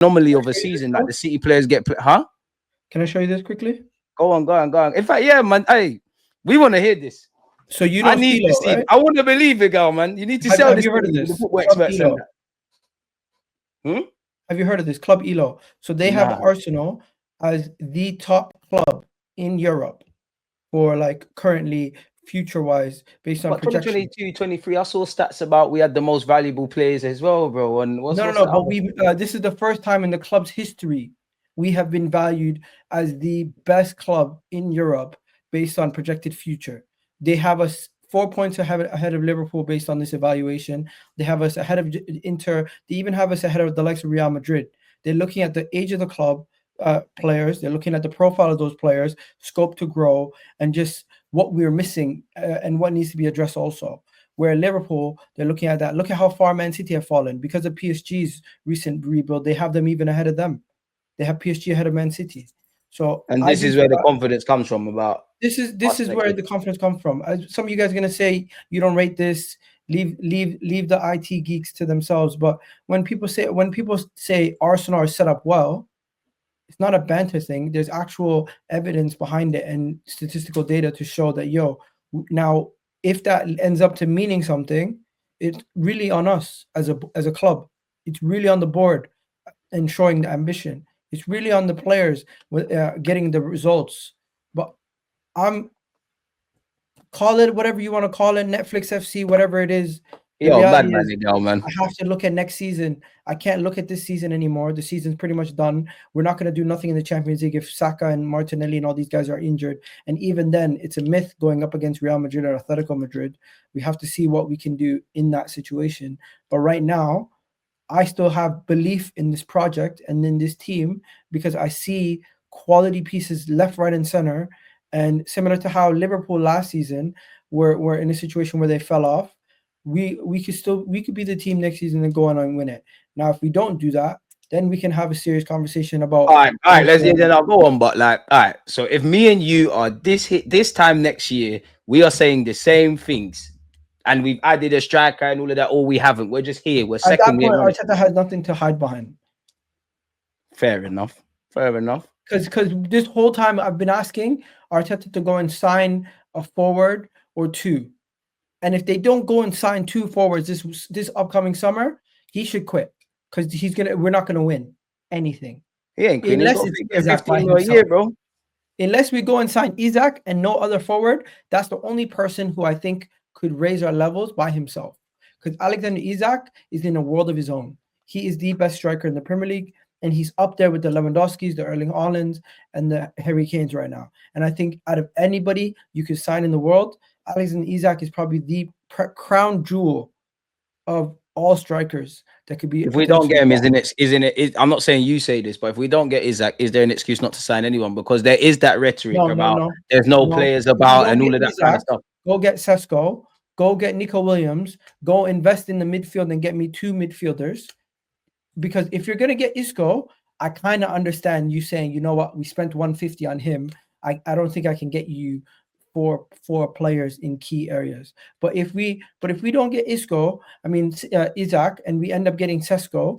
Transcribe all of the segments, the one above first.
anomaly of a season that the City players get. Huh? Can I show you this quickly? Go on. In fact, yeah, man. Hey, we want to hear this. So you I know need to Philo, see. right? I want to believe it, girl, man. You need to sell Have this you heard to of me, the this? football Club experts and Elo. that. Have you heard of this? Club Elo. So they have Nah. Arsenal as the top club in Europe for like currently future-wise based on But projection. 2022, 23, I saw stats about we had the most valuable players as well, bro. And what's No. But this is the first time in the club's history we have been valued as the best club in Europe based on projected future. They have us 4 points ahead of Liverpool based on this evaluation. They have us ahead of Inter. They even have us ahead of the likes of Real Madrid. They're looking at the age of the club players. They're looking at the profile of those players, scope to grow, and just what we're missing and what needs to be addressed also. Where Liverpool, they're looking at that. Look at how far Man City have fallen because of PSG's recent rebuild. They have them even ahead of them. They have PSG ahead of Man City. So and this is where the confidence comes from about. This is where the confidence comes from. Some of you guys are gonna say you don't rate this. Leave the IT geeks to themselves. But when people say Arsenal are set up well, it's not a banter thing. There's actual evidence behind it and statistical data to show that now if that ends up to meaning something, it's really on us as a club. It's really on the board and showing the ambition. It's really on the players with getting the results. But call it whatever you want to call it, Netflix FC, whatever it is. The reality is, man. I have to look at next season. I can't look at this season anymore. The season's pretty much done. We're not going to do nothing in the Champions League if Saka and Martinelli and all these guys are injured. And even then, it's a myth going up against Real Madrid or Atletico Madrid. We have to see what we can do in that situation. But right now, I still have belief in this project and in this team because I see quality pieces left, right, and center. And similar to how Liverpool last season were in a situation where they fell off, we could be the team next season and go on and win it. Now, if we don't do that, then we can have a serious conversation about. All right. Then I'll go on. But all right. So if me and you are this time next year, we are saying the same things, and we've added a striker and all of that, or we haven't. We're just here. We're second. At that point, Arteta has nothing to hide behind. Fair enough. Because this whole time I've been asking Arteta to go and sign a forward or two. And if they don't go and sign 2 forwards this upcoming summer, he should quit because we're not gonna win anything. He ain't quitting. Unless it's Isak by himself. A year, bro. Unless we go and sign Isak and no other forward, that's the only person who I think could raise our levels by himself. Because Alexander Isak is in a world of his own. He is the best striker in the Premier League, and he's up there with the Lewandowskis, the Erling Haalands, and the Harry Kanes right now. And I think out of anybody you could sign in the world, Alexander Isak is probably the crown jewel of all strikers that could be. If we don't get him, isn't it? I'm not saying you say this, but if we don't get Isak, is there an excuse not to sign anyone? Because there is that rhetoric about there's no players about and all of that kind of stuff. Go get Sesko, go get Nico Williams, go invest in the midfield and get me 2 midfielders. Because if you're gonna get Isco, I kind of understand you saying, you know what, we spent 150 on him. I don't think I can get you four players in key areas. But if we don't get Isco, Isak, and we end up getting Sesko,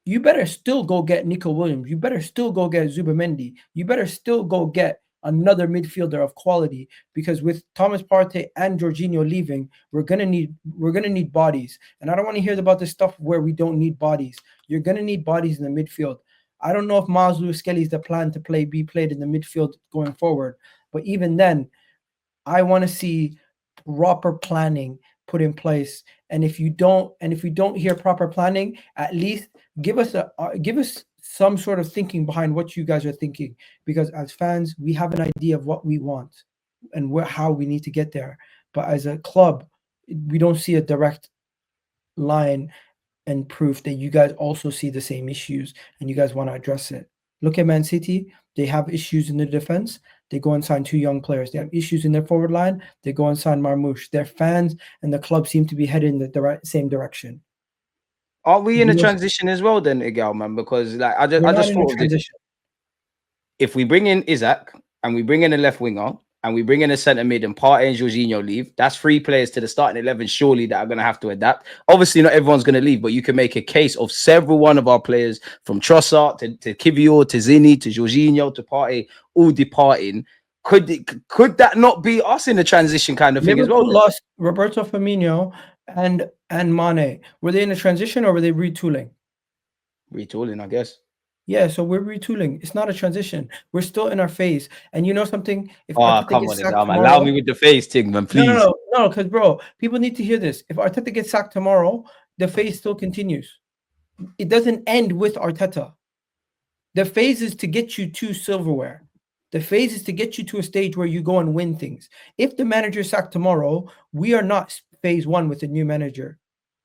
you better still go get Nico Williams. You better still go get Zubimendi. You better still go get another midfielder of quality, because with Thomas Partey and Jorginho leaving, we're gonna need bodies. And I don't want to hear about this stuff where we don't need bodies. You're gonna need bodies in the midfield. I don't know if Miles Lewis-Skelly is the plan to be played in the midfield going forward, but even then, I want to see proper planning put in place. And if we don't hear proper planning, at least give us some sort of thinking behind what you guys are thinking, because as fans, we have an idea of what we want and how we need to get there. But as a club, we don't see a direct line and proof that you guys also see the same issues and you guys want to address it. Look at Man City. They have issues in the defense. They go and sign 2 young players. They have issues in their forward line. They go and sign Marmoush. Their fans and the club seem to be headed in the same direction. Are we in a transition as well then, Miguel, man? Because I just thought of this. If we bring in Isak and we bring in a left winger and we bring in a centre mid and Partey and Jorginho leave, that's 3 players to the starting 11 surely that are going to have to adapt. Obviously, not everyone's going to leave, but you can make a case of several one of our players from Trossard to Kivior to Zini to Jorginho to Partey all departing. Could that not be us in the transition kind of thing as well? Liverpool lost Roberto Firmino and Mane. Were they in a transition or were they retooling? Retooling, I guess. Yeah, so we're retooling. It's not a transition. We're still in our phase. And you know something? If Oh, Arteta come gets on, sacked man. Allow tomorrow, me with the face thing, man, please. no, because bro, people need to hear this. If Arteta gets sacked tomorrow, the phase still continues. It doesn't end with Arteta. The phase is to get you to silverware. The phase is to get you to a stage where you go and win things. If the manager is sacked tomorrow, we are not phase 1 with the new manager.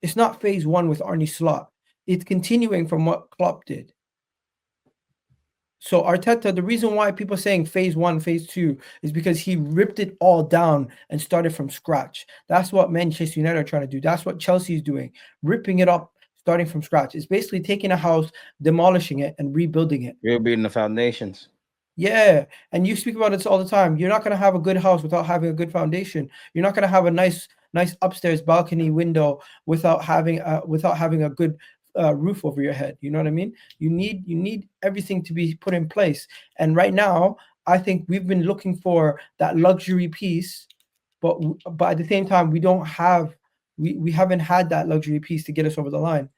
It's not phase 1 with Arne Slot. It's continuing from what Klopp did. So Arteta, the reason why people are saying phase 1, phase 2 is because he ripped it all down and started from scratch. That's what Manchester United are trying to do. That's what Chelsea is doing, ripping it up, starting from scratch. It's basically taking a house, demolishing it, and rebuilding it. Rebuilding the foundations. Yeah, and you speak about this all the time. You're not going to have a good house without having a good foundation. You're not going to have a nice upstairs balcony window without having a good roof over your head. You know what I mean? You need everything to be put in place. And right now, I think we've been looking for that luxury piece, but at the same time, we haven't had that luxury piece to get us over the line.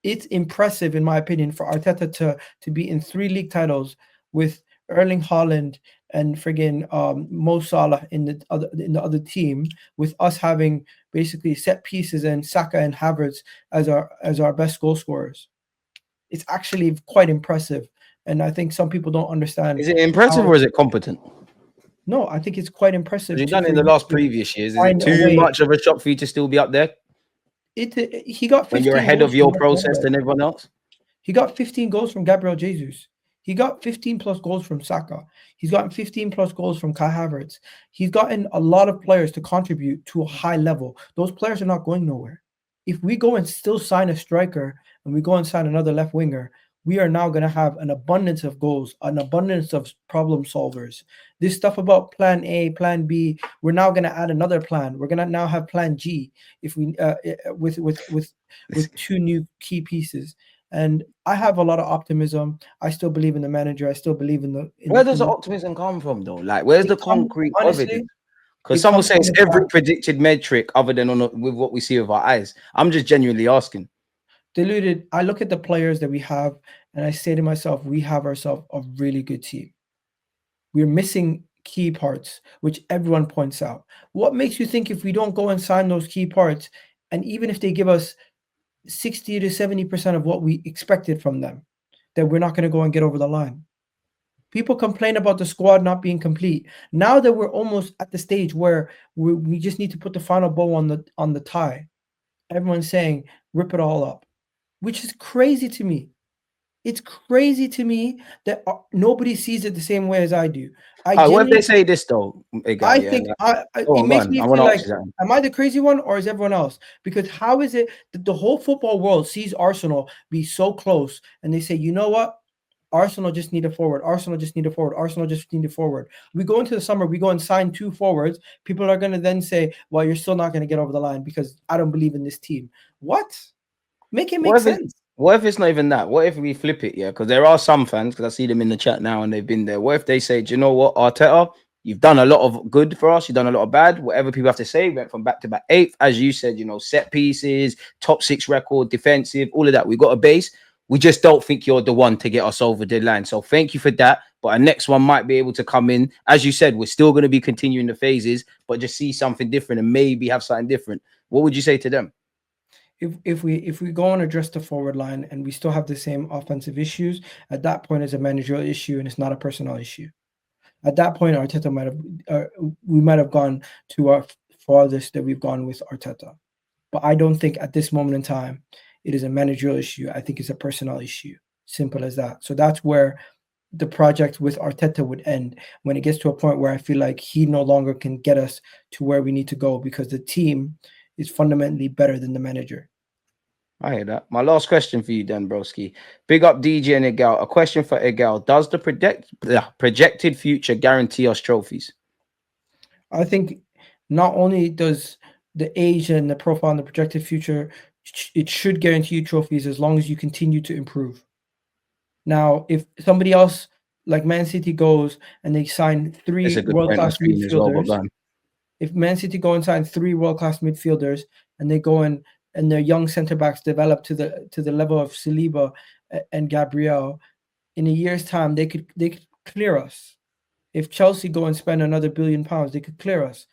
It's impressive, in my opinion, for Arteta to be in 3 league titles with Erling Haaland and friggin' Mo Salah in the other team, with us having basically set pieces and Saka and Havertz as our best goal scorers. It's actually quite impressive, and I think some people don't understand. Is it impressive or is it competent? No, I think it's quite impressive. You've done in the last previous years. Is it find a too way. much of a shock for you to still be up there He got 15 when you're ahead goals of your from process Gabriel. than everyone else? He got 15 goals from Gabriel Jesus. He got 15 plus goals from Saka. He's gotten 15 plus goals from Kai Havertz. He's gotten a lot of players to contribute to a high level. Those players are not going nowhere. If we go and still sign a striker and we go and sign another left winger, we are now going to have an abundance of goals, an abundance of problem solvers. This stuff about plan A, plan B, we're now going to add another plan. We're going to now have plan G if we with 2 new key pieces. And I have a lot of optimism. I still believe in the manager. I still believe in the. Where does the optimism come from, though? Like, where's the concrete evidence? Because some will say it's every predicted metric other than with what we see with our eyes. I'm just genuinely asking. Deluded. I look at the players that we have, and I say to myself, we have ourselves a really good team. We're missing key parts, which everyone points out. What makes you think if we don't go and sign those key parts, and even if they give us 60 to 70% of what we expected from them, that we're not going to go and get over the line? People complain about the squad not being complete. Now that we're almost at the stage where we just need to put the final bow on the tie, everyone's saying rip it all up, which is crazy to me. It's crazy to me that nobody sees it the same way as I do. What if they say this though? I think it makes me feel like, am I the crazy one or is everyone else? Because how is it that the whole football world sees Arsenal be so close and they say, you know what? Arsenal just need a forward. Arsenal just need a forward. Arsenal just need a forward. We go into the summer, we go and sign 2 forwards. People are going to then say, well, you're still not going to get over the line because I don't believe in this team. What? Make it make sense. What if it's not even that? What if we flip it? Yeah, because there are some fans, because I see them in the chat now and they've been there. What if they say, do you know what, Arteta, you've done a lot of good for us, you've done a lot of bad, whatever people have to say, went from back to back 8th, as you said, set pieces, top 6 record, defensive, all of that. We've got a base. We just don't think you're the one to get us over the line. So thank you for that. But our next one might be able to come in. As you said, we're still going to be continuing the phases, but just see something different and maybe have something different. What would you say to them? If we go and address the forward line and we still have the same offensive issues, at that point it's a managerial issue and it's not a personnel issue. At that point, Arteta we might have gone to our farthest that we've gone with Arteta. But I don't think at this moment in time it is a managerial issue. I think it's a personnel issue. Simple as that. So that's where the project with Arteta would end, when it gets to a point where I feel like he no longer can get us to where we need to go because the team is fundamentally better than the manager. I hear that. My last question for you, then, broski. Big up DJ and Egal. A question for Egal: does the projected future guarantee us trophies? I think not only does the age and the profile and the projected future, it should guarantee you trophies as long as you continue to improve. Now, if somebody else like Man City goes and they sign It's three a good world point on class screen as well. But midfielders, if Man City go and sign three world class midfielders and they go and their young centre backs develop to the level of Saliba and Gabriel, in a year's time they could clear us. If Chelsea go and spend another £1 billion, they could clear us.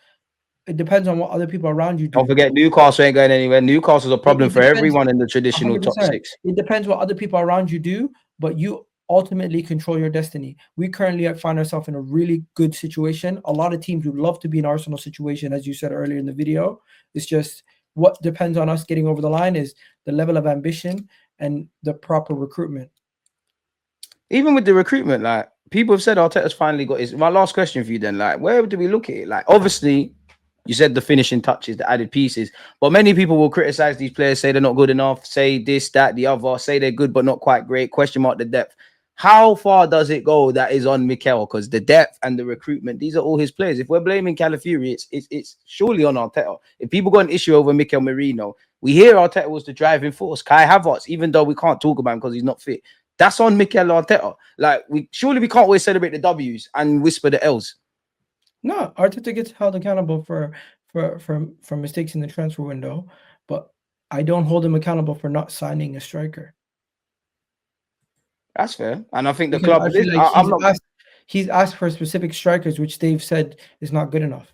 It depends on what other people around you don't do. forget, Newcastle ain't going anywhere. Newcastle's a problem It for depends everyone in the traditional top 100%. six. It depends what other people around you do, but you ultimately control your destiny. We currently find ourselves in a really good situation. A lot of teams would love to be in Arsenal situation, as you said earlier in the video. It's just what depends on us getting over the line is the level of ambition and the proper recruitment. Even with the recruitment, like people have said, Arteta's finally got his. My last question for you, then, like, where do we look at it? Like, obviously, you said the finishing touches, the added pieces, but many people will criticize these players, say they're not good enough, say this, that, the other, say they're good but not quite great. Question mark the depth. How far does it go that is on Mikel? Because the depth and the recruitment, these are all his players. If we're blaming Calafiori, it's surely on Arteta. If people got an issue over Mikel Merino, we hear Arteta was the driving force. Kai Havertz, even though we can't talk about him because he's not fit, that's on Mikel Arteta. Like, we can't always celebrate the W's and whisper the L's. No, Arteta gets held accountable for mistakes in the transfer window, but I don't hold him accountable for not signing a striker. That's fair. And I think the Because club, I feel like I'm not. he's asked for specific strikers, which they've said is not good enough.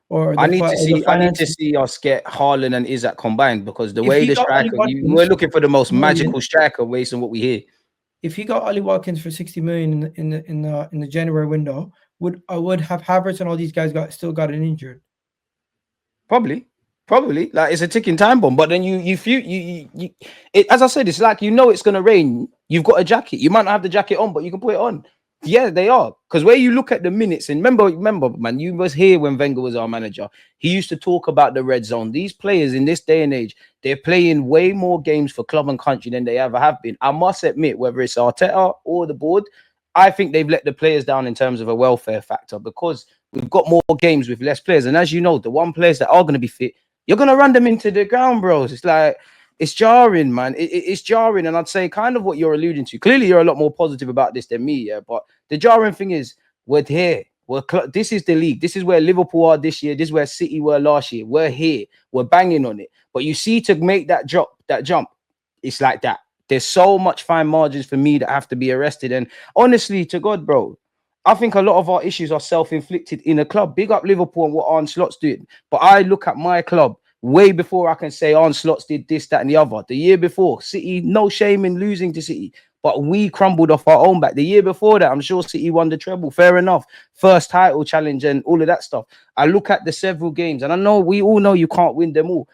Or I the need to or the see. I need to finances. see us get Haaland and Isak combined, because the If way he the got Ollie striker, Watkins we're for looking for the most 60 million, magical striker based on what we hear. if he got Ollie Watkins for 60 million in the January window, would have Havertz and all these guys still gotten injured? Probably, like it's a ticking time bomb. But then as I said, it's like, it's gonna rain. You've got a jacket. You might not have the jacket on, but you can put it on. Yeah, they are. Because where you look at the minutes, and remember, man, you was here when Wenger was our manager. He used to talk about the red zone. These players in this day and age, they're playing way more games for club and country than they ever have been. I must admit, whether it's Arteta or the board, I think they've let the players down in terms of a welfare factor, because we've got more games with less players. And as you know, the one players that are going to be fit, you're going to run them into the ground, bros. It's like, it's jarring, man. It's jarring. And I'd say kind of what you're alluding to. Clearly, you're a lot more positive about this than me, yeah. But the jarring thing is, we're here. This is the league. This is where Liverpool are this year. This is where City were last year. We're here. We're banging on it. But you see, to make that jump, it's like that. There's so much fine margins for me that have to be arrested. And honestly, to God, bro, I think a lot of our issues are self-inflicted in a club. Big up Liverpool and what Arne Slot's doing. But I look at my club way before I can say Arne Slot's did this, that, and the other. The year before, City, no shame in losing to City, but we crumbled off our own back. The year before that, I'm sure City won the treble. Fair enough. First title challenge and all of that stuff. I look at the several games, and I know we all know you can't win them all.